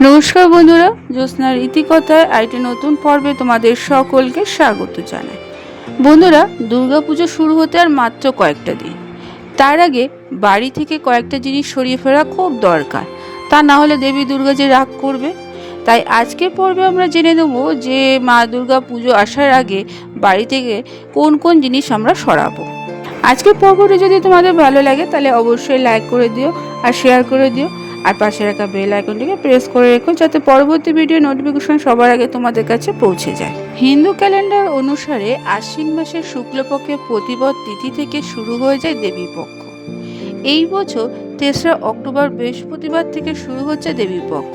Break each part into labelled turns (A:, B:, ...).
A: নমস্কার বন্ধুরা, জ্যোৎস্নার ইতিকথায় আরেকটি নতুন পর্বে তোমাদের সকলকে স্বাগত জানাই। বন্ধুরা, দুর্গাপুজো শুরু হতে আর মাত্র কয়েকটা দিন। তার আগে বাড়ি থেকে কয়েকটা জিনিস সরিয়ে ফেলা খুব দরকার, তা না হলে দেবী দুর্গা যে রাগ করবে। তাই আজকের পর্বে আমরা জেনে নেব যে মা দুর্গা পুজো আসার আগে বাড়ি থেকে কোন কোন জিনিস আমরা সরাবো। আজকের পর্বটি যদি তোমাদের ভালো লাগে তাহলে অবশ্যই লাইক করে দিও আর শেয়ার করে দিও, আর পাশে রাখা বেল আইকনটিকে প্রেস করে রেখো যাতে পরবর্তী ভিডিও নোটিফিকেশন সবার আগে তোমাদের কাছে পৌঁছে যায়। হিন্দু ক্যালেন্ডার অনুসারে আশ্বিন মাসের শুক্লপক্ষের প্রতিপদ তিথি থেকে শুরু হয়ে যায় দেবীপক্ষ। এই বছর ৩রা অক্টোবর বৃহস্পতিবার থেকে শুরু হচ্ছে দেবীপক্ষ।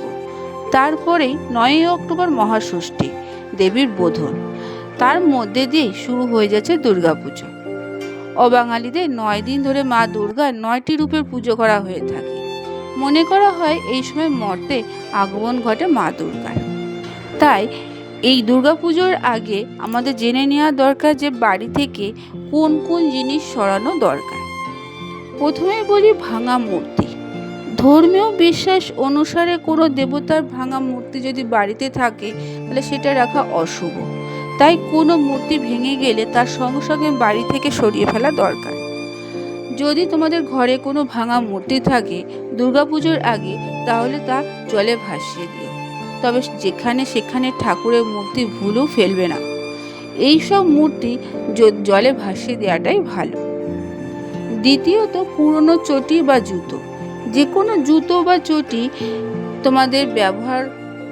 A: তারপরেই ৯ই অক্টোবর মহাষষ্ঠী, দেবীর বোধন। তার মধ্যে দিয়েই শুরু হয়ে যাচ্ছে দুর্গাপুজো। অবাঙালিদের ৯ দিন ধরে মা দুর্গার ৯টি রূপের পুজো করা হয়ে থাকে। মনে করা হয় এই সময় মর্তে আগমন ঘটে মা দুর্গার। তাই এই দুর্গাপুজোর আগে আমাদের জেনে নেওয়া দরকার যে বাড়ি থেকে কোন কোন জিনিস সরানো দরকার। প্রথমে বলি ভাঙা মূর্তি। ধর্মীয় বিশ্বাস অনুসারে কোনো দেবতার ভাঙা মূর্তি যদি বাড়িতে থাকে তাহলে সেটা রাখা অশুভ। তাই কোনো মূর্তি ভেঙে গেলে তার সঙ্গে সঙ্গে বাড়ি থেকে সরিয়ে ফেলা দরকার। যদি তোমাদের ঘরে কোনো ভাঙা মূর্তি থাকে দুর্গাপুজোর আগে, তাহলে তা জলে ভাসিয়ে দিও। তবে যেখানে সেখানে ঠাকুরের মূর্তি ভুলেও ফেলবে না। এই সব মূর্তি জলে ভাসিয়ে দেওয়াটাই ভালো। দ্বিতীয়ত, পুরনো চটি বা জুতো। যে কোনো জুতো বা চটি তোমাদের ব্যবহার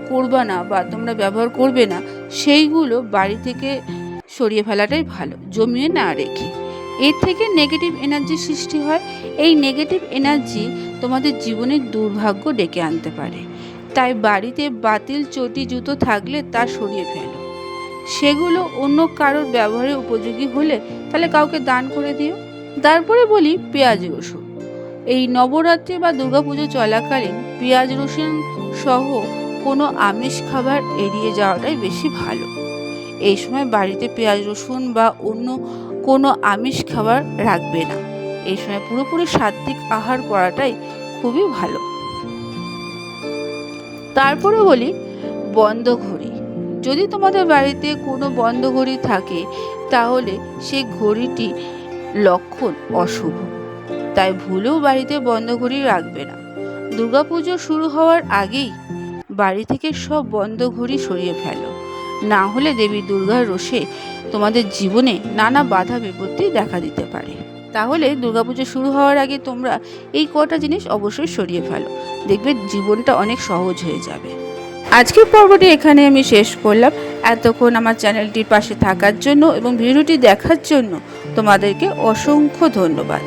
A: করবে না বা তোমরা ব্যবহার করবে না, সেইগুলো বাড়ি থেকে সরিয়ে ফেলাটাই ভালো, জমিয়ে না রেখে। এর থেকে নেগেটিভ এনার্জি সৃষ্টি হয়। এই নেগেটিভ এনার্জি তোমাদের জীবনে দুর্ভাগ্য ডেকে আনতে পারে। তাই বাড়িতে বাতিল চটি জুতো থাকলে তা সরিয়ে ফেলো। সেগুলো অন্য কারোর ব্যবহারে উপযোগী হলে তাহলে কাউকে দান করে দিও। তারপরে বলি পেঁয়াজ রসুন। এই নবরাত্রি বা দুর্গাপুজো চলাকালীন পেঁয়াজ রসুন সহ কোনো আমিষ খাবার এড়িয়ে যাওয়াটাই বেশি ভালো। এই সময় বাড়িতে পেঁয়াজ রসুন বা অন্য কোনো আমিষ খাবার রাখবে না। এই সময় পুরোপুরি সাত্ত্বিক আহার করাটাই খুবই ভালো। তারপরে বলি বন্ধ ঘড়ি। যদি তোমাদের বাড়িতে কোনো বন্ধ ঘড়ি থাকে তাহলে সেই ঘড়িটি লক্ষণ অশুভ। তাই ভুলেও বাড়িতে বন্ধ ঘড়ি রাখবে না। দুর্গাপুজো শুরু হওয়ার আগেই বাড়ি থেকে সব বন্ধ ঘড়ি সরিয়ে ফেলো, না হলে দেবী দুর্গার রোষে তোমাদের জীবনে নানা বাধা বিপত্তি দেখা দিতে পারে। তাহলে দুর্গাপুজো শুরু হওয়ার আগে তোমরা এই কটা জিনিস অবশ্যই সরিয়ে ফেলো, দেখবে জীবনটা অনেক সহজ হয়ে যাবে। আজকের পর্বটি এখানে আমি শেষ করলাম। এতক্ষণ আমার চ্যানেলটির পাশে থাকার জন্য এবং ভিডিওটি দেখার জন্য তোমাদেরকে অসংখ্য ধন্যবাদ।